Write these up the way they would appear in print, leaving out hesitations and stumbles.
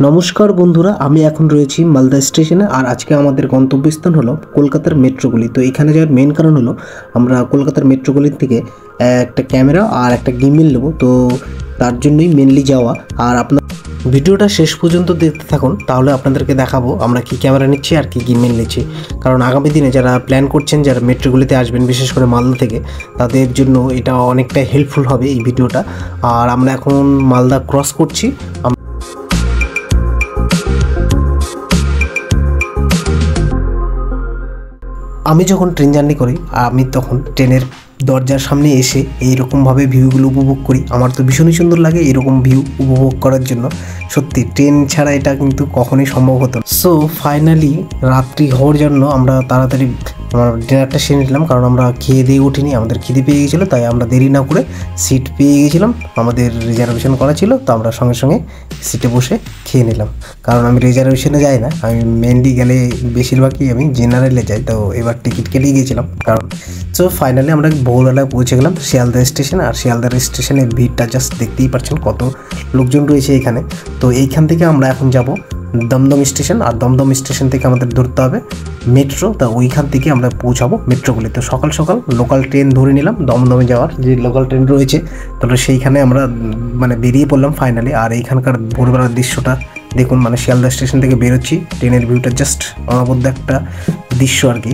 নমস্কার বন্ধুরা, আমি এখন রয়েছি মালদা স্টেশনে। আর আজকে আমাদের গন্তব্যস্থান হলো কলকাতার মেট্রোগুলি। তো এখানে যাওয়ার মেন কারণ হলো আমরা কলকাতার মেট্রোগুলির থেকে একটা ক্যামেরা আর একটা গিম্বল নেব, তো তার জন্যই মেনলি যাওয়া। আর আপনার ভিডিওটা শেষ পর্যন্ত দেখতে থাকুন, তাহলে আপনাদেরকে দেখাবো আমরা কি ক্যামেরা নিচ্ছি আর কি গিম্বল নিচ্ছি। কারণ আগামী দিনে যারা প্ল্যান করছেন, যারা মেট্রোগুলিতে আসবেন, বিশেষ করে মালদা থেকে, তাদের জন্য এটা অনেকটা হেল্পফুল হবে এই ভিডিওটা। আর আমরা এখন মালদা ক্রস করছি। আমি যখন ট্রেন জার্নি করি, আমি তখন ট্রেনের দরজার সামনে এসে এইরকমভাবে ভিউগুলো উপভোগ করি। আমার তো ভীষণই সুন্দর লাগে এরকম ভিউ উপভোগ করার জন্য। সত্যি ট্রেন ছাড়া এটা কিন্তু কখনোই সম্ভব হতো না। সো ফাইনালি রাত্রি হওয়ার জন্য আমরা তাড়াতাড়ি ডিনারটা সেরে নিলাম, কারণ আমরা খেয়ে দিয়ে উঠিনি, আমাদের খিদে পেয়ে গেছিলো। তাই আমরা দেরি না করে সিট পেয়ে গেছিলাম, আমাদের রিজার্ভেশন করা ছিল, তো আমরা সঙ্গে সঙ্গে সিটে বসে খেয়ে নিলাম। কারণ আমি রিজার্ভেশনে যাই না, আমি মেনলি গেলে বেশিরভাগই আমি জেনারেলে যাই। তো এবার টিকিট কেটেই গেছিলাম কারণ। সো ফাইনালি আমরা ভোরবেলায় পৌঁছে গেলাম শিয়ালদা স্টেশনে। আর শিয়ালদা স্টেশনের ভিড়টা জাস্ট দেখতেই পাচ্ছেন কত লোকজন রয়েছে এখানে। তো এইখান থেকে আমরা এখন যাব দমদম স্টেশন, আর দমদম স্টেশন থেকে আমাদের ধরতে হবে মেট্রো। তা ওইখান থেকে আমরা পৌঁছাবো মেট্রোগুলি। তো সকাল সকাল লোকাল ট্রেন ধরে নিলাম, দমদমে যাওয়ার যে লোকাল ট্রেন রয়েছে, তাহলে সেইখানে আমরা বেরিয়ে পড়লাম ফাইনালি। আর এইখানকার ভোরবেলার দৃশ্যটা দেখুন, শিয়ালদা স্টেশন থেকে বেরোচ্ছি, ট্রেনের ভিউটা জাস্ট অনবদ্য একটা দৃশ্য আর কি।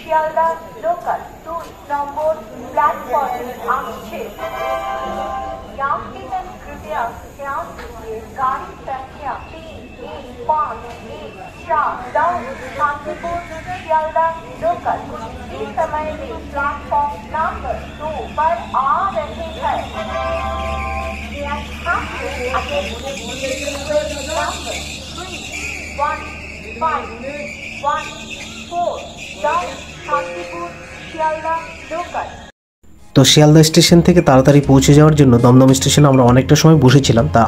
শিয়ালদা লোকাল 2 নম্বর प्लेटफॉर्म আসছে। यात्रीगण कृपया ध्यान दीजिए, गाड़ी संख्या 3151 शांतिपुर शियालदा लोकल इस समय में प्लेटफॉर्म नंबर 2 पर आ रहे हैं। তো শিয়ালদা স্টেশন থেকে তাড়াতাড়ি পৌঁছে যাওয়ার জন্য দমদম স্টেশনে আমরা অনেকটা সময় বসেছিলাম, তা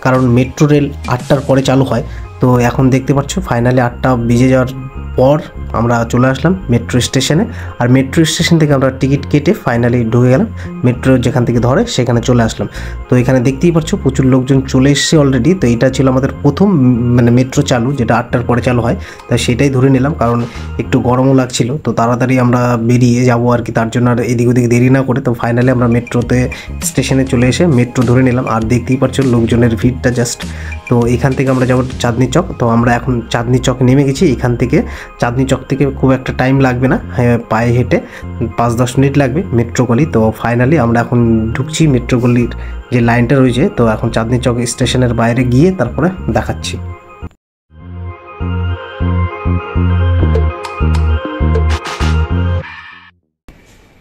কারণ মেট্রো রেল 8টার পরে চালু হয়। তো এখন দেখতে পাচ্ছ ফাইনালি 8টা বেজে যাওয়ার পর আমরা চলে আসলাম মেট্রো স্টেশনে। আর মেট্রো স্টেশন থেকে আমরা টিকিট কেটে ফাইনালি ঢুকে গেলাম মেট্রো যেখান থেকে ধরে, সেখানে চলে আসলাম। তো এখানে দেখতেই পাচ্ছ প্রচুর লোকজন চলে এসছে অলরেডি। তো এটা ছিল আমাদের প্রথম মেট্রো চালু, যেটা 8টার পরে চালু হয়। তাই সেটাই ধরে নিলাম, কারণ একটু গরমও লাগছিল। তো তাড়াতাড়ি আমরা বেরিয়ে যাবো আর কি, তার জন্য আর এদিক ওদিক দেরি না করে তো ফাইনালি আমরা মেট্রোতে স্টেশনে চলে এসে মেট্রো ধরে নিলাম। আর দেখতেই পাচ্ছ লোকজনের ভিড়টা জাস্ট। তো এখান থেকে আমরা যাবো চাঁদনি চক। তো আমরা এখন চাঁদনি চক নেমে গেছি। এখান থেকে চাঁদনি চক থেকে খুব একটা টাইম লাগবে না, পায়ে হেঁটে 5-10 মিনিট লাগবে মেট্রো গলি। তো ফাইনালি আমরা এখন ঢুকছি মেট্রো গলির যে লাইনটা রয়েছে। তো এখন চাঁদনি চক স্টেশনের বাইরে গিয়ে তারপরে দেখাচ্ছি।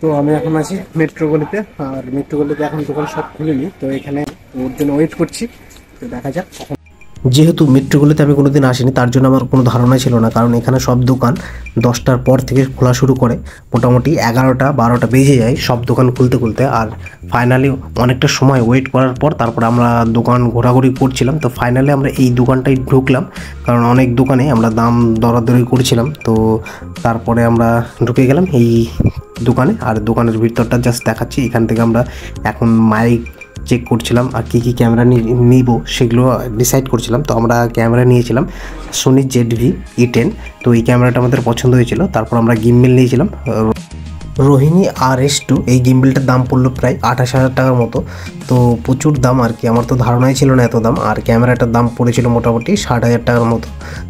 তো আমি এখন আছি মেট্রো গলিতে, আর মেট্রো গলিতে এখন দোকান সব খুলিনি, তো এখানে ওর জন্য ওয়েট করছি। তো দেখা যাক। যেহেতু মেট্রোগুলোতে আমি কোনোদিন আসিনি, তার জন্য আমার কোনো ধারণা ছিল না, কারণ এখানে সব দোকান 10টার পর থেকে খোলা শুরু করে, মোটামুটি 11টা-12টা বেজে যায় সব দোকান খুলতে। আর ফাইনালি অনেকটা সময় ওয়েট করার পর তারপর আমরা দোকান ঘোরাঘুরি করছিলাম। তো ফাইনালি আমরা এই দোকানটায় ঢুকলাম, কারণ অনেক দোকানে আমরা দাম দরাদরি করছিলাম। তো তারপরে আমরা ঢুকে গেলাম এই দোকানে। আর দোকানের ভিতরটা জাস্ট দেখাচ্ছি। এখান থেকে আমরা এখন মাইক চেক করছিলাম আর কি ক্যামেরা নিব সেগুলো ডিসাইড করছিলাম। তো আমরা ক্যামেরা নিয়েছিলাম সোনি ZV-E10। তো এই ক্যামেরাটা আমাদের পছন্দ হয়েছিল। তারপর আমরা গিম্বল নিয়েছিলাম রোহিণী RS2। এই গিম্বলটার দাম পড়লো প্রায় 28,000 টাকার মতো। তো প্রচুর দাম আর কি, আমার তো ধারণাই ছিল না এত দাম। আর ক্যামেরাটার দাম পড়েছিল মোটামুটি 60,000 টাকার মতো।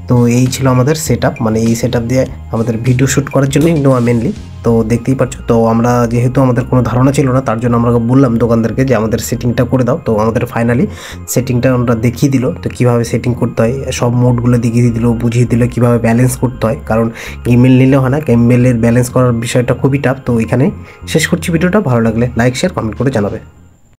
তো এই ছিল আমাদের সেট আপ, এই সেট আপ দিয়ে আমাদের ভিডিও শ্যুট করার জন্যই নেওয়া মেনলি। তো দেখতেই পাচ্ছ। তো আমরা যেহেতু আমাদের কোনো ধারণা ছিল না, তার জন্য আমরা বললাম দোকানদারকে যে আমাদের সেটিংটা করে দাও। তো আমাদের ফাইনালি সেটিংটা আমরা দেখিয়ে দিল। তো কীভাবে সেটিং করতে হয় সব মোডগুলো দেখিয়ে দিল, বুঝিয়ে দিল কীভাবে ব্যালেন্স করতে হয়। কারণ গিম্বল নিলে হয় না, গিম্বলের ব্যালেন্স করার বিষয়টা খুবই টাফ। তো এখানে শেষ করছি ভিডিওটা। ভালো লাগলে লাইক, শেয়ার, কমেন্ট করে জানাবে।